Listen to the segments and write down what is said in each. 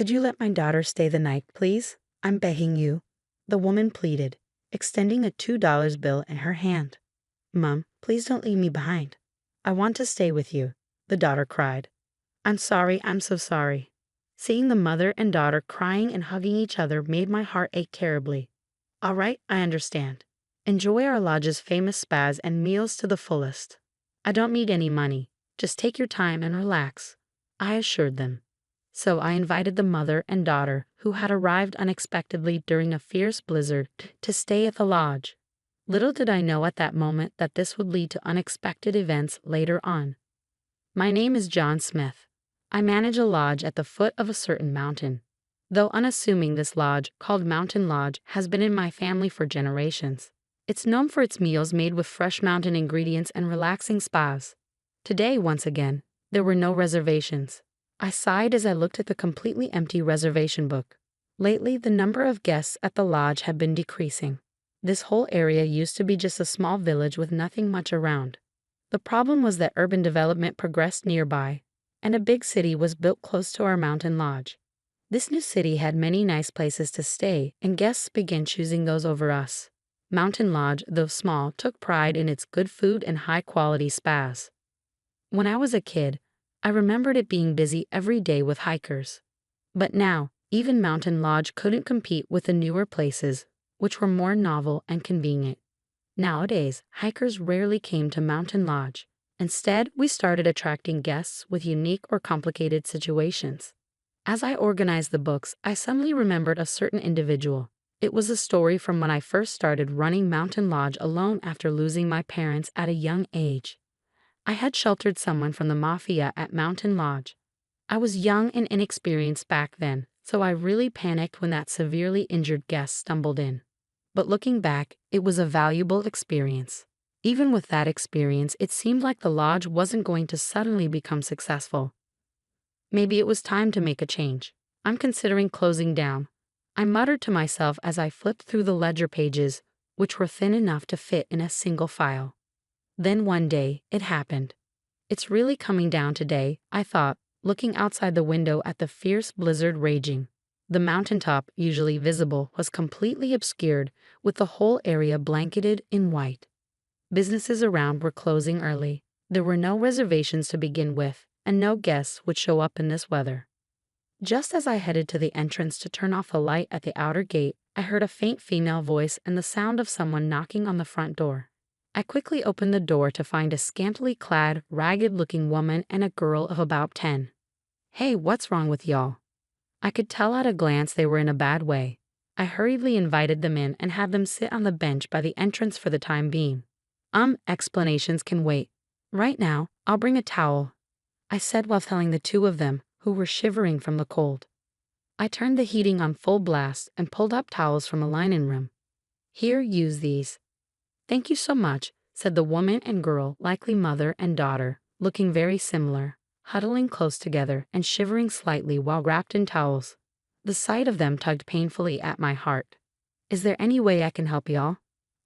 Could you let my daughter stay the night, please? I'm begging you, the woman pleaded, extending a $2 bill in her hand. Mom, please don't leave me behind. I want to stay with you, the daughter cried. I'm sorry, I'm so sorry. Seeing the mother and daughter crying and hugging each other made my heart ache terribly. All right, I understand. Enjoy our lodge's famous spas and meals to the fullest. I don't need any money. Just take your time and relax, I assured them. So I invited the mother and daughter, who had arrived unexpectedly during a fierce blizzard, to stay at the lodge. Little did I know at that moment that this would lead to unexpected events later on. My name is John Smith. I manage a lodge at the foot of a certain mountain. Though unassuming, this lodge, called Mountain Lodge, has been in my family for generations. It's known for its meals made with fresh mountain ingredients and relaxing spas. Today, once again, there were no reservations. I sighed as I looked at the completely empty reservation book. Lately, the number of guests at the lodge had been decreasing. This whole area used to be just a small village with nothing much around. The problem was that urban development progressed nearby, and a big city was built close to our mountain lodge. This new city had many nice places to stay, and guests began choosing those over us. Mountain Lodge, though small, took pride in its good food and high-quality spas. When I was a kid, I remembered it being busy every day with hikers. But now, even Mountain Lodge couldn't compete with the newer places, which were more novel and convenient. Nowadays, hikers rarely came to Mountain Lodge. Instead, we started attracting guests with unique or complicated situations. As I organized the books, I suddenly remembered a certain individual. It was a story from when I first started running Mountain Lodge alone after losing my parents at a young age. I had sheltered someone from the mafia at Mountain Lodge. I was young and inexperienced back then, so I really panicked when that severely injured guest stumbled in. But looking back, it was a valuable experience. Even with that experience, it seemed like the lodge wasn't going to suddenly become successful. Maybe it was time to make a change. I'm considering closing down, I muttered to myself as I flipped through the ledger pages, which were thin enough to fit in a single file. Then one day, it happened. It's really coming down today, I thought, looking outside the window at the fierce blizzard raging. The mountaintop, usually visible, was completely obscured, with the whole area blanketed in white. Businesses around were closing early. There were no reservations to begin with, and no guests would show up in this weather. Just as I headed to the entrance to turn off the light at the outer gate, I heard a faint female voice and the sound of someone knocking on the front door. I quickly opened the door to find a scantily clad, ragged-looking woman and a girl of about 10. Hey, what's wrong with y'all? I could tell at a glance they were in a bad way. I hurriedly invited them in and had them sit on the bench by the entrance for the time being. Explanations can wait. Right now, I'll bring a towel, I said while telling the two of them, who were shivering from the cold. I turned the heating on full blast and pulled up towels from a linen room. Here, use these. Thank you so much, said the woman and girl, likely mother and daughter, looking very similar, huddling close together and shivering slightly while wrapped in towels. The sight of them tugged painfully at my heart. Is there any way I can help y'all?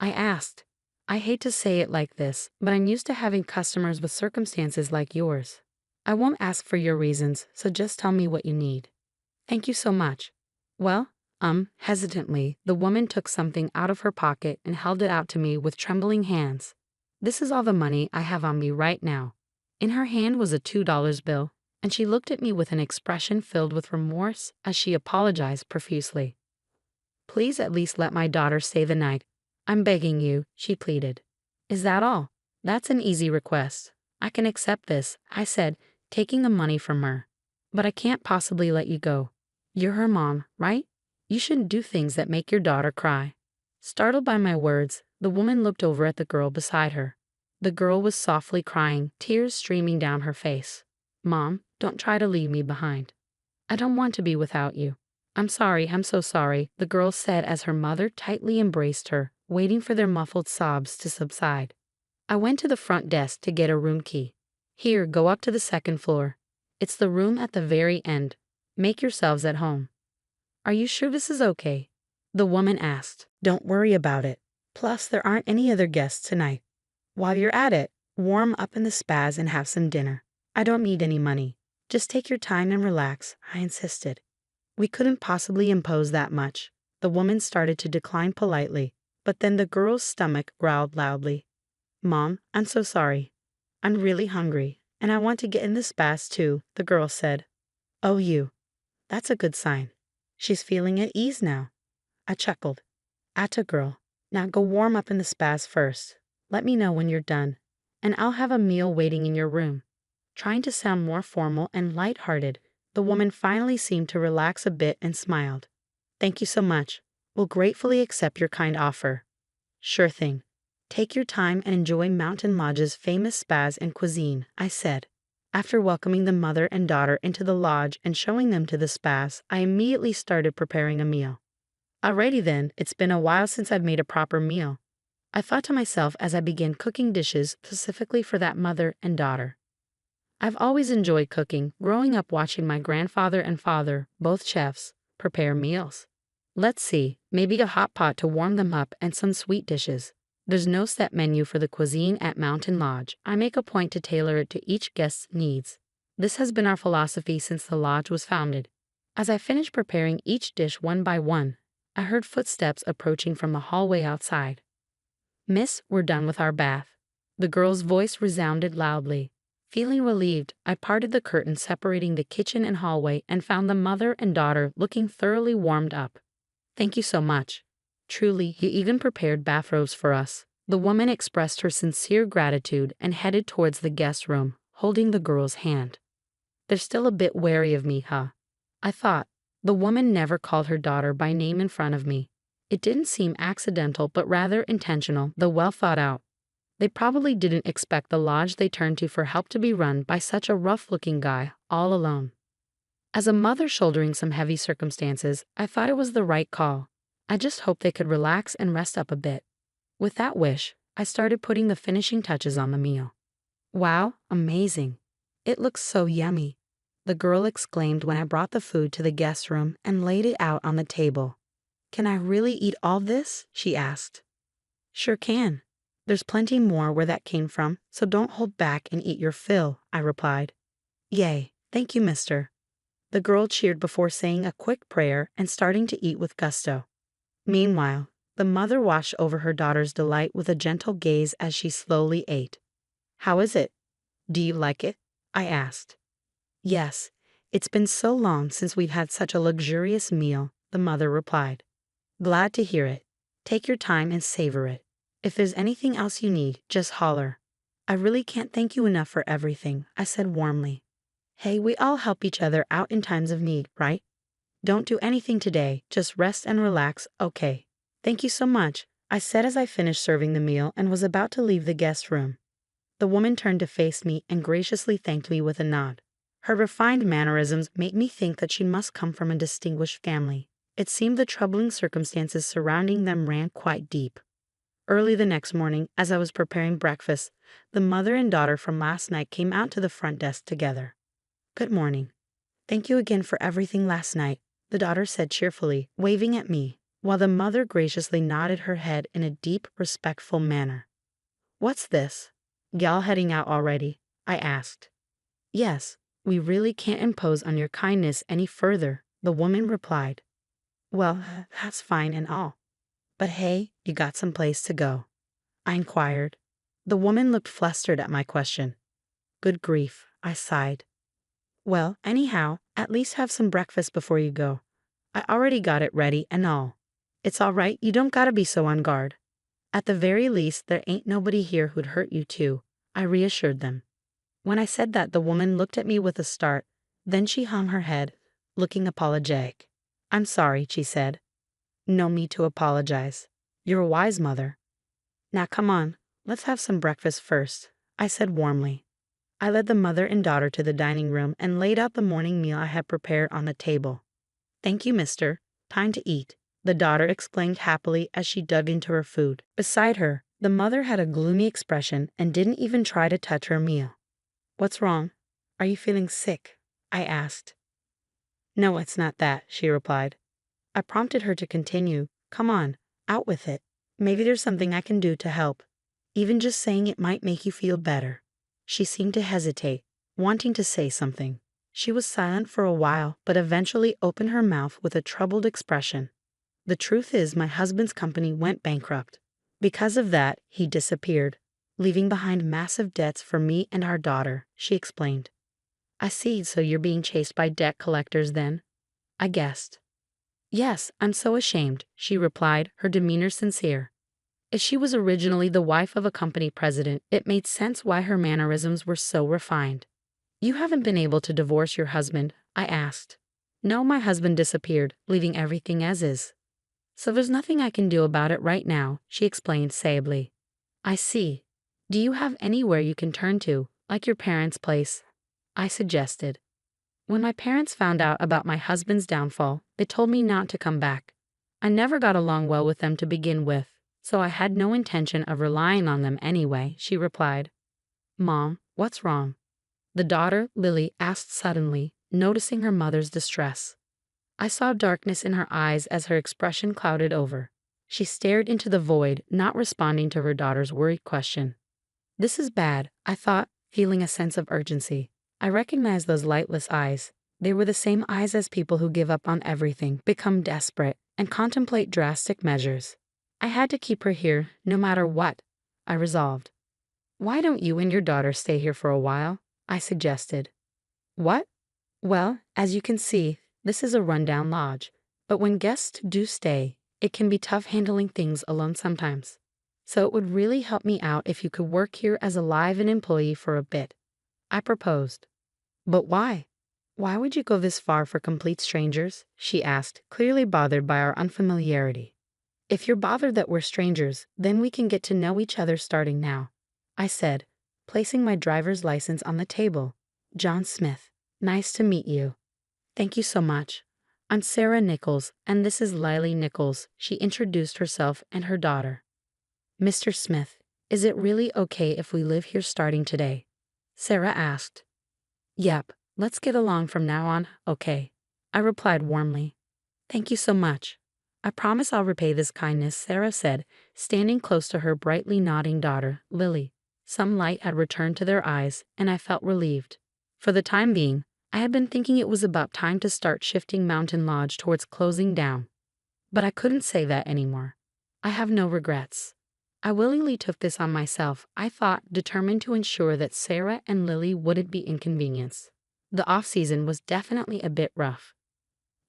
I asked. I hate to say it like this, but I'm used to having customers with circumstances like yours. I won't ask for your reasons, so just tell me what you need. Thank you so much. Well, hesitantly, the woman took something out of her pocket and held it out to me with trembling hands. This is all the money I have on me right now. In her hand was a $2 bill, and she looked at me with an expression filled with remorse as she apologized profusely. Please at least let my daughter stay the night. I'm begging you, she pleaded. Is that all? That's an easy request. I can accept this, I said, taking the money from her. But I can't possibly let you go. You're her mom, right? You shouldn't do things that make your daughter cry. Startled by my words, the woman looked over at the girl beside her. The girl was softly crying, tears streaming down her face. Mom, don't try to leave me behind. I don't want to be without you. I'm sorry, I'm so sorry, the girl said as her mother tightly embraced her, waiting for their muffled sobs to subside. I went to the front desk to get a room key. Here, go up to the second floor. It's the room at the very end. Make yourselves at home. Are you sure this is okay? The woman asked. Don't worry about it. Plus, there aren't any other guests tonight. While you're at it, warm up in the spas and have some dinner. I don't need any money. Just take your time and relax, I insisted. We couldn't possibly impose that much. The woman started to decline politely, but then the girl's stomach growled loudly. Mom, I'm so sorry. I'm really hungry, and I want to get in the spas too, the girl said. Oh, you. That's a good sign. She's feeling at ease now. I chuckled. Atta girl. Now go warm up in the spas first. Let me know when you're done, and I'll have a meal waiting in your room. Trying to sound more formal and light-hearted, the woman finally seemed to relax a bit and smiled. Thank you so much. We'll gratefully accept your kind offer. Sure thing. Take your time and enjoy Mountain Lodge's famous spas and cuisine, I said. After welcoming the mother and daughter into the lodge and showing them to the spas, I immediately started preparing a meal. Alrighty then, it's been a while since I've made a proper meal, I thought to myself as I began cooking dishes specifically for that mother and daughter. I've always enjoyed cooking, growing up watching my grandfather and father, both chefs, prepare meals. Let's see, maybe a hot pot to warm them up and some sweet dishes. There's no set menu for the cuisine at Mountain Lodge. I make a point to tailor it to each guest's needs. This has been our philosophy since the lodge was founded. As I finished preparing each dish one by one, I heard footsteps approaching from the hallway outside. Miss, we're done with our bath. The girl's voice resounded loudly. Feeling relieved, I parted the curtain separating the kitchen and hallway and found the mother and daughter looking thoroughly warmed up. Thank you so much. Truly, you even prepared bathrobes for us. The woman expressed her sincere gratitude and headed towards the guest room, holding the girl's hand. They're still a bit wary of me, huh? I thought. The woman never called her daughter by name in front of me. It didn't seem accidental, but rather intentional, though well thought out. They probably didn't expect the lodge they turned to for help to be run by such a rough-looking guy, all alone. As a mother shouldering some heavy circumstances, I thought it was the right call. I just hoped they could relax and rest up a bit. With that wish, I started putting the finishing touches on the meal. Wow, amazing. It looks so yummy, the girl exclaimed when I brought the food to the guest room and laid it out on the table. Can I really eat all this? She asked. Sure can. There's plenty more where that came from, so don't hold back and eat your fill, I replied. Yay, thank you, mister. The girl cheered before saying a quick prayer and starting to eat with gusto. Meanwhile, the mother watched over her daughter's delight with a gentle gaze as she slowly ate. How is it? Do you like it? I asked. Yes, it's been so long since we've had such a luxurious meal, the mother replied. Glad to hear it. Take your time and savor it. If there's anything else you need, just holler. I really can't thank you enough for everything, I said warmly. Hey, we all help each other out in times of need, right? Don't do anything today, just rest and relax, okay? Thank you so much, I said as I finished serving the meal and was about to leave the guest room. The woman turned to face me and graciously thanked me with a nod. Her refined mannerisms made me think that she must come from a distinguished family. It seemed the troubling circumstances surrounding them ran quite deep. Early the next morning, as I was preparing breakfast, the mother and daughter from last night came out to the front desk together. Good morning. Thank you again for everything last night, the daughter said cheerfully, waving at me, while the mother graciously nodded her head in a deep, respectful manner. What's this? Y'all heading out already? I asked. Yes, we really can't impose on your kindness any further, the woman replied. Well, that's fine and all. But hey, you got some place to go? I inquired. The woman looked flustered at my question. Good grief, I sighed. Well, anyhow, at least have some breakfast before you go. I already got it ready and all. It's all right, you don't gotta be so on guard. At the very least, there ain't nobody here who'd hurt you too, I reassured them. When I said that, the woman looked at me with a start, then she hung her head, looking apologetic. I'm sorry, she said. No need to apologize. You're a wise mother. Now come on, let's have some breakfast first, I said warmly. I led the mother and daughter to the dining room and laid out the morning meal I had prepared on the table. Thank you, mister. Time to eat, the daughter exclaimed happily as she dug into her food. Beside her, the mother had a gloomy expression and didn't even try to touch her meal. What's wrong? Are you feeling sick? I asked. No, it's not that, she replied. I prompted her to continue. Come on, out with it. Maybe there's something I can do to help. Even just saying it might make you feel better. She seemed to hesitate, wanting to say something. She was silent for a while, but eventually opened her mouth with a troubled expression. The truth is, my husband's company went bankrupt. Because of that, he disappeared, leaving behind massive debts for me and our daughter, she explained. I see, so you're being chased by debt collectors then? I guessed. Yes, I'm so ashamed, she replied, her demeanor sincere. If she was originally the wife of a company president, it made sense why her mannerisms were so refined. You haven't been able to divorce your husband? I asked. No, my husband disappeared, leaving everything as is. So there's nothing I can do about it right now, she explained sagely. I see. Do you have anywhere you can turn to, like your parents' place? I suggested. When my parents found out about my husband's downfall, they told me not to come back. I never got along well with them to begin with, so I had no intention of relying on them anyway, she replied. Mom, what's wrong? The daughter, Lily, asked suddenly, noticing her mother's distress. I saw darkness in her eyes as her expression clouded over. She stared into the void, not responding to her daughter's worried question. This is bad, I thought, feeling a sense of urgency. I recognized those lightless eyes. They were the same eyes as people who give up on everything, become desperate, and contemplate drastic measures. I had to keep her here, no matter what, I resolved. Why don't you and your daughter stay here for a while? I suggested. What? Well, as you can see, this is a rundown lodge, but when guests do stay, it can be tough handling things alone sometimes. So it would really help me out if you could work here as a live-in employee for a bit, I proposed. But why? Why would you go this far for complete strangers? She asked, clearly bothered by our unfamiliarity. If you're bothered that we're strangers, then we can get to know each other starting now, I said, placing my driver's license on the table. John Smith. Nice to meet you. Thank you so much. I'm Sarah Nichols, and this is Lily Nichols, she introduced herself and her daughter. Mr. Smith, is it really okay if we live here starting today? Sarah asked. Yep, let's get along from now on, okay? I replied warmly. Thank you so much. I promise I'll repay this kindness, Sarah said, standing close to her brightly nodding daughter, Lily. Some light had returned to their eyes, and I felt relieved. For the time being, I had been thinking it was about time to start shifting Mountain Lodge towards closing down. But I couldn't say that anymore. I have no regrets. I willingly took this on myself, I thought, determined to ensure that Sarah and Lily wouldn't be inconvenienced. The off-season was definitely a bit rough.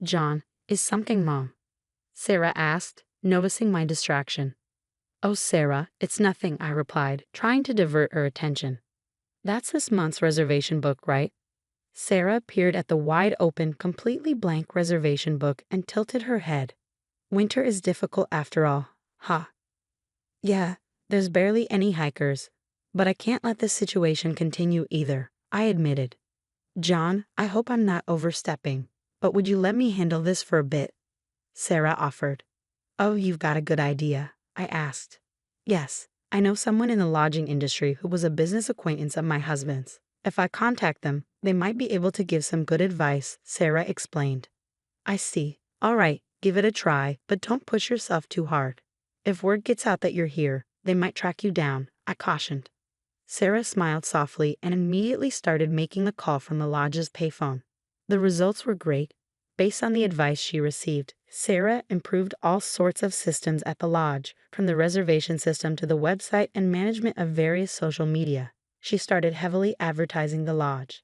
John, is something wrong? Sarah asked, noticing my distraction. Oh, Sarah, it's nothing, I replied, trying to divert her attention. That's this month's reservation book, right? Sarah peered at the wide-open, completely blank reservation book and tilted her head. Winter is difficult after all, huh? Yeah, there's barely any hikers. But I can't let this situation continue either, I admitted. John, I hope I'm not overstepping, but would you let me handle this for a bit? Sarah offered. Oh, you've got a good idea, I asked. Yes, I know someone in the lodging industry who was a business acquaintance of my husband's. If I contact them, they might be able to give some good advice, Sarah explained. I see. All right, give it a try, but don't push yourself too hard. If word gets out that you're here, they might track you down, I cautioned. Sarah smiled softly and immediately started making the call from the lodge's payphone. The results were great. Based on the advice she received, Sarah improved all sorts of systems at the lodge, from the reservation system to the website and management of various social media. She started heavily advertising the lodge.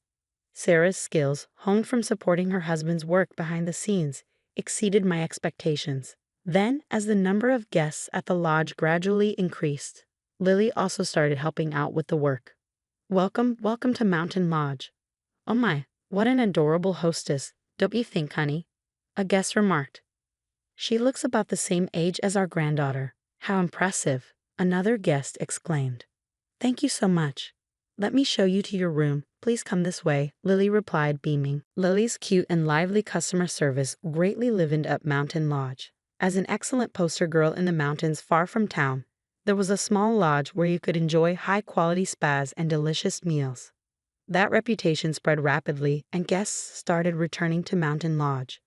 Sarah's skills, honed from supporting her husband's work behind the scenes, exceeded my expectations. Then, as the number of guests at the lodge gradually increased, Lily also started helping out with the work. Welcome to Mountain Lodge. Oh my, what an adorable hostess, don't you think, honey? A guest remarked. She looks about the same age as our granddaughter. How impressive, another guest exclaimed. Thank you so much. Let me show you to your room. Please come this way, Lily replied, beaming. Lily's cute and lively customer service greatly livened up Mountain Lodge. As an excellent poster girl in the mountains far from town, there was a small lodge where you could enjoy high-quality spas and delicious meals. That reputation spread rapidly, and guests started returning to Mountain Lodge.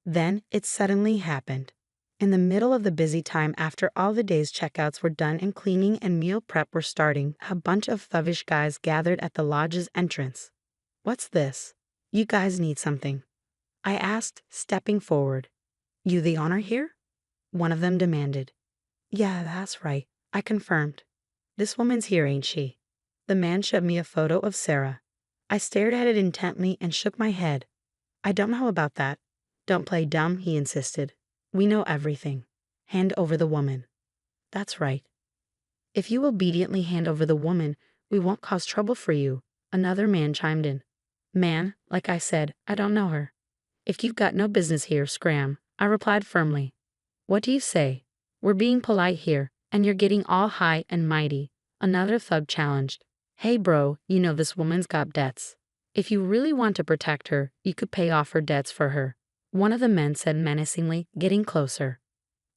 Then it suddenly happened. In the middle of the busy time after all the day's checkouts were done and cleaning and meal prep were starting, a bunch of thuggish guys gathered at the lodge's entrance. What's this? You guys need something, I asked, stepping forward. You the owner here? One of them demanded. Yeah, that's right, I confirmed. This woman's here, ain't she? The man showed me a photo of Sarah. I stared at it intently and shook my head. I don't know about that. Don't play dumb, he insisted. We know everything. Hand over the woman. That's right. If you obediently hand over the woman, we won't cause trouble for you, another man chimed in. Man, like I said, I don't know her. If you've got no business here, scram, I replied firmly. What do you say? We're being polite here, and you're getting all high and mighty, another thug challenged. Hey bro, you know this woman's got debts. If you really want to protect her, you could pay off her debts for her, one of the men said menacingly, getting closer.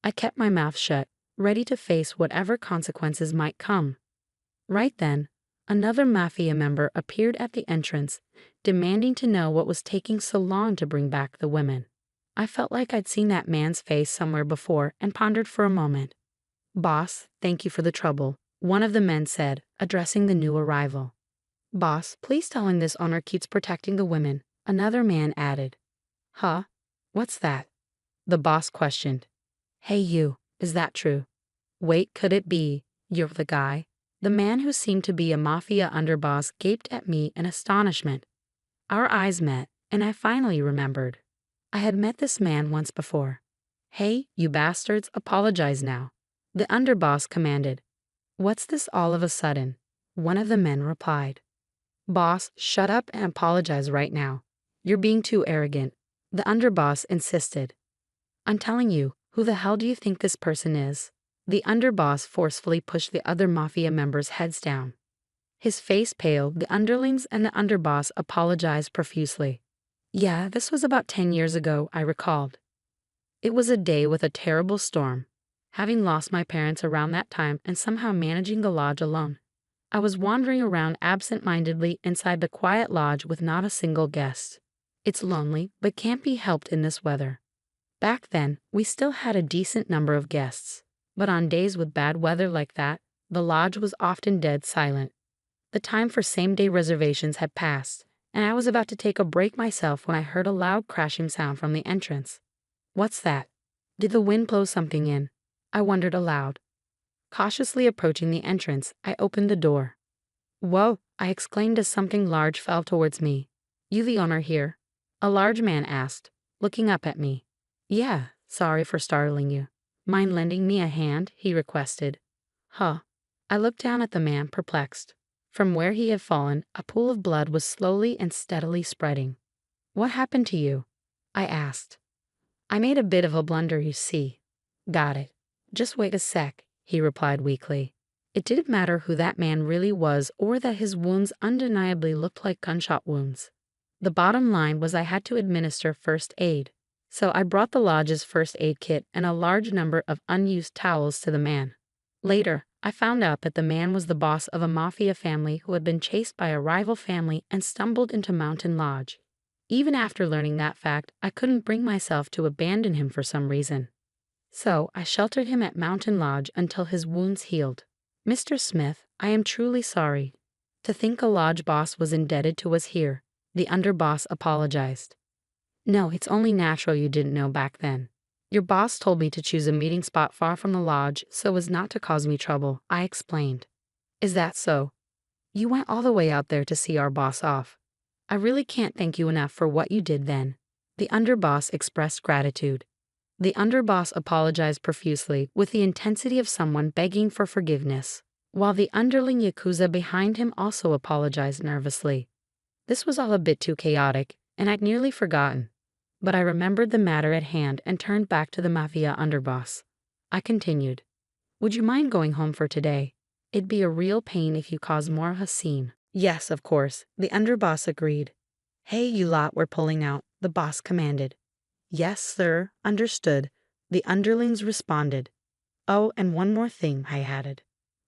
I kept my mouth shut, ready to face whatever consequences might come. Right then, another mafia member appeared at the entrance, demanding to know what was taking so long to bring back the women. I felt like I'd seen that man's face somewhere before and pondered for a moment. Boss, thank you for the trouble, one of the men said, addressing the new arrival. Boss, please tell him this owner keeps protecting the women, another man added. Huh? What's that? The boss questioned. Hey you, is that true? Wait, could it be, you're the guy? The man who seemed to be a mafia underboss gaped at me in astonishment. Our eyes met, and I finally remembered. I had met this man once before. Hey, you bastards, apologize now. The underboss commanded. What's this all of a sudden? One of the men replied. Boss, shut up and apologize right now. You're being too arrogant. The underboss insisted. I'm telling you, who the hell do you think this person is? The underboss forcefully pushed the other mafia members' heads down. His face pale, the underlings and the underboss apologized profusely. Yeah, this was about 10 years ago, I recalled. It was a day with a terrible storm. Having lost my parents around that time and somehow managing the lodge alone, I was wandering around absent-mindedly inside the quiet lodge with not a single guest. It's lonely, but can't be helped in this weather. Back then, we still had a decent number of guests, but on days with bad weather like that, the lodge was often dead silent. The time for same-day reservations had passed, and I was about to take a break myself when I heard a loud crashing sound from the entrance. What's that? Did the wind blow something in? I wondered aloud. Cautiously approaching the entrance, I opened the door. Whoa, I exclaimed as something large fell towards me. You the owner here? A large man asked, looking up at me. Yeah, sorry for startling you. Mind lending me a hand? He requested. Huh. I looked down at the man, perplexed. From where he had fallen, a pool of blood was slowly and steadily spreading. What happened to you? I asked. I made a bit of a blunder, you see. Got it. Just wait a sec, he replied weakly. It didn't matter who that man really was or that his wounds undeniably looked like gunshot wounds. The bottom line was I had to administer first aid. So I brought the lodge's first aid kit and a large number of unused towels to the man. Later, I found out that the man was the boss of a mafia family who had been chased by a rival family and stumbled into Mountain Lodge. Even after learning that fact, I couldn't bring myself to abandon him for some reason. So I sheltered him at Mountain Lodge until his wounds healed. Mr. Smith, I am truly sorry. To think a lodge boss was indebted to us here, the underboss apologized. No, it's only natural you didn't know back then. Your boss told me to choose a meeting spot far from the lodge so as not to cause me trouble, I explained. Is that so? You went all the way out there to see our boss off. I really can't thank you enough for what you did then. The underboss expressed gratitude. The underboss apologized profusely with the intensity of someone begging for forgiveness, while the underling yakuza behind him also apologized nervously. This was all a bit too chaotic, and I'd nearly forgotten. But I remembered the matter at hand and turned back to the mafia underboss. I continued. Would you mind going home for today? It'd be a real pain if you caused more of a scene. Yes, of course, the underboss agreed. Hey, you lot, we're pulling out, the boss commanded. Yes, sir, understood, the underlings responded. Oh, and one more thing, I added.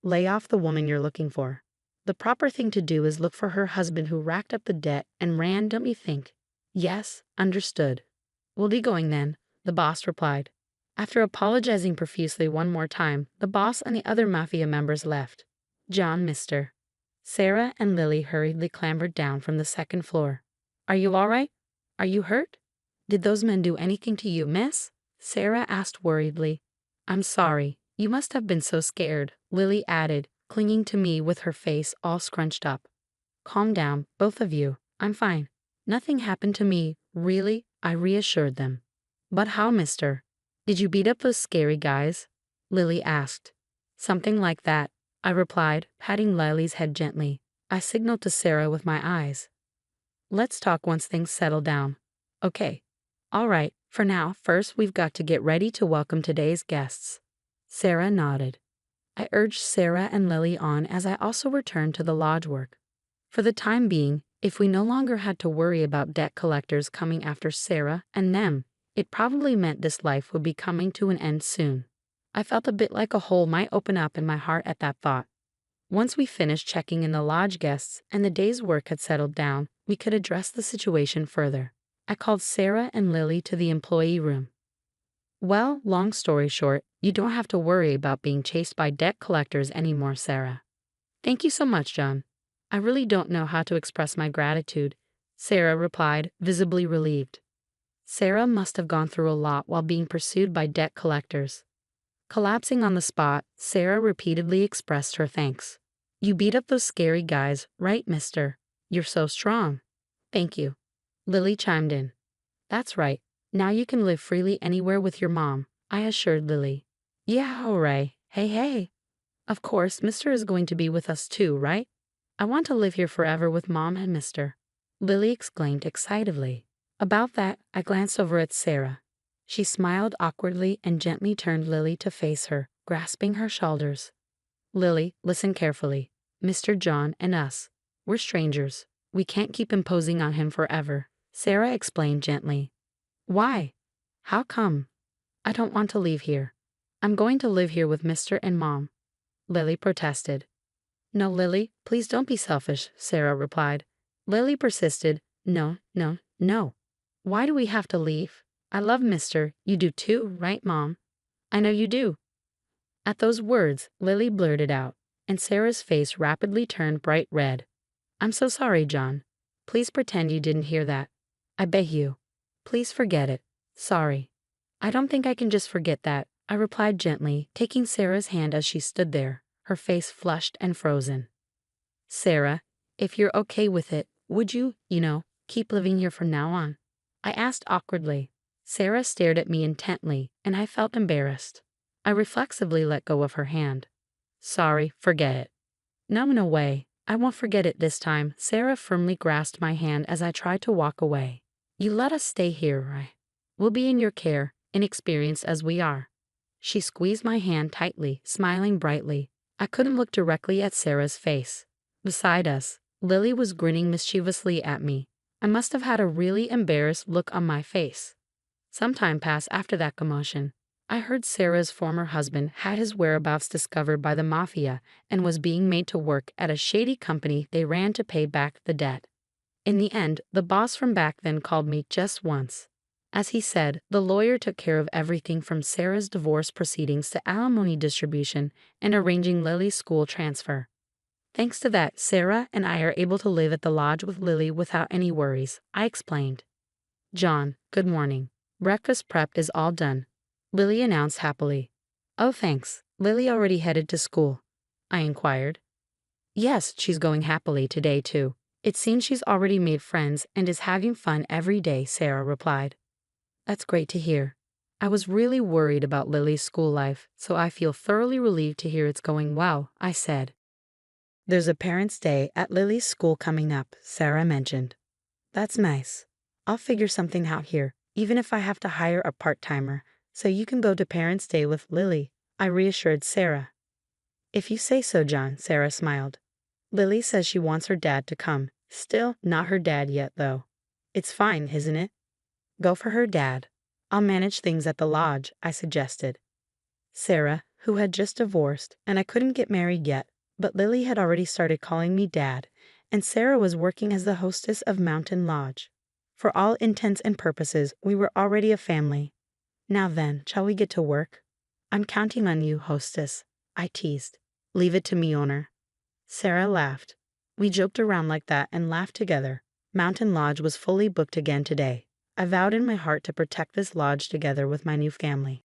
Lay off the woman you're looking for. The proper thing to do is look for her husband who racked up the debt and ran, don't you think? Yes, understood. We'll be going then, the boss replied. After apologizing profusely one more time, the boss and the other mafia members left. John, Mr. Sarah and Lily hurriedly clambered down from the second floor. Are you all right? Are you hurt? Did those men do anything to you, miss? Sarah asked worriedly. I'm sorry. You must have been so scared, Lily added, clinging to me with her face all scrunched up. Calm down, both of you. I'm fine. Nothing happened to me, really, I reassured them. But how, mister? Did you beat up those scary guys? Lily asked. Something like that, I replied, patting Lily's head gently. I signaled to Sarah with my eyes. Let's talk once things settle down. Okay. All right, for now, first we've got to get ready to welcome today's guests. Sarah nodded. I urged Sarah and Lily on as I also returned to the lodge work. For the time being, if we no longer had to worry about debt collectors coming after Sarah and them, it probably meant this life would be coming to an end soon. I felt a bit like a hole might open up in my heart at that thought. Once we finished checking in the lodge guests and the day's work had settled down, we could address the situation further. I called Sarah and Lily to the employee room. Well, long story short, you don't have to worry about being chased by debt collectors anymore, Sarah. Thank you so much, John. I really don't know how to express my gratitude, Sarah replied, visibly relieved. Sarah must have gone through a lot while being pursued by debt collectors. Collapsing on the spot, Sarah repeatedly expressed her thanks. You beat up those scary guys, right, mister? You're so strong. Thank you. Lily chimed in. That's right. Now you can live freely anywhere with your mom, I assured Lily. Yeah, hooray. Hey, hey. Of course, mister is going to be with us too, right? I want to live here forever with mom and mister. Lily exclaimed excitedly. About that, I glanced over at Sarah. She smiled awkwardly and gently turned Lily to face her, grasping her shoulders. Lily, listen carefully. Mr. John and us. We're strangers. We can't keep imposing on him forever, Sarah explained gently. Why? How come? I don't want to leave here. I'm going to live here with Mr. and Mom. Lily protested. No, Lily, please don't be selfish, Sarah replied. Lily persisted. No, no, no. Why do we have to leave? I love Mr. You do too, right, Mom? I know you do. At those words, Lily blurted out, and Sarah's face rapidly turned bright red. I'm so sorry, John. Please pretend you didn't hear that. I beg you. Please forget it. Sorry. I don't think I can just forget that, I replied gently, taking Sarah's hand as she stood there, her face flushed and frozen. Sarah, if you're okay with it, would you, keep living here from now on? I asked awkwardly. Sarah stared at me intently, and I felt embarrassed. I reflexively let go of her hand. Sorry, forget it. No way. I won't forget it this time. Sarah firmly grasped my hand as I tried to walk away. You let us stay here, right? We'll be in your care, inexperienced as we are. She squeezed my hand tightly, smiling brightly. I couldn't look directly at Sarah's face. Beside us, Lily was grinning mischievously at me. I must have had a really embarrassed look on my face. Some time passed after that commotion. I heard Sarah's former husband had his whereabouts discovered by the mafia and was being made to work at a shady company they ran to pay back the debt. In the end, the boss from back then called me just once. As he said, the lawyer took care of everything from Sarah's divorce proceedings to alimony distribution and arranging Lily's school transfer. Thanks to that, Sarah and I are able to live at the lodge with Lily without any worries, I explained. John, good morning. Breakfast prepped is all done, Lily announced happily. Oh, thanks. Lily already headed to school? I inquired. Yes, she's going happily today too. It seems she's already made friends and is having fun every day, Sarah replied. That's great to hear. I was really worried about Lily's school life, so I feel thoroughly relieved to hear it's going well, I said. There's a Parents' Day at Lily's school coming up, Sarah mentioned. That's nice. I'll figure something out here, even if I have to hire a part-timer, so you can go to Parents' Day with Lily, I reassured Sarah. If you say so, John, Sarah smiled. Lily says she wants her dad to come. Still not her dad yet, though. It's fine, isn't it? Go for her dad. I'll manage things at the lodge, I suggested. Sarah, who had just divorced, and I couldn't get married yet, but Lily had already started calling me Dad, and Sarah was working as the hostess of Mountain Lodge. For all intents and purposes, we were already a family. Now then, shall we get to work? I'm counting on you, hostess, I teased. Leave it to me, owner. Sarah laughed. We joked around like that and laughed together. Mountain Lodge was fully booked again today. I vowed in my heart to protect this lodge together with my new family.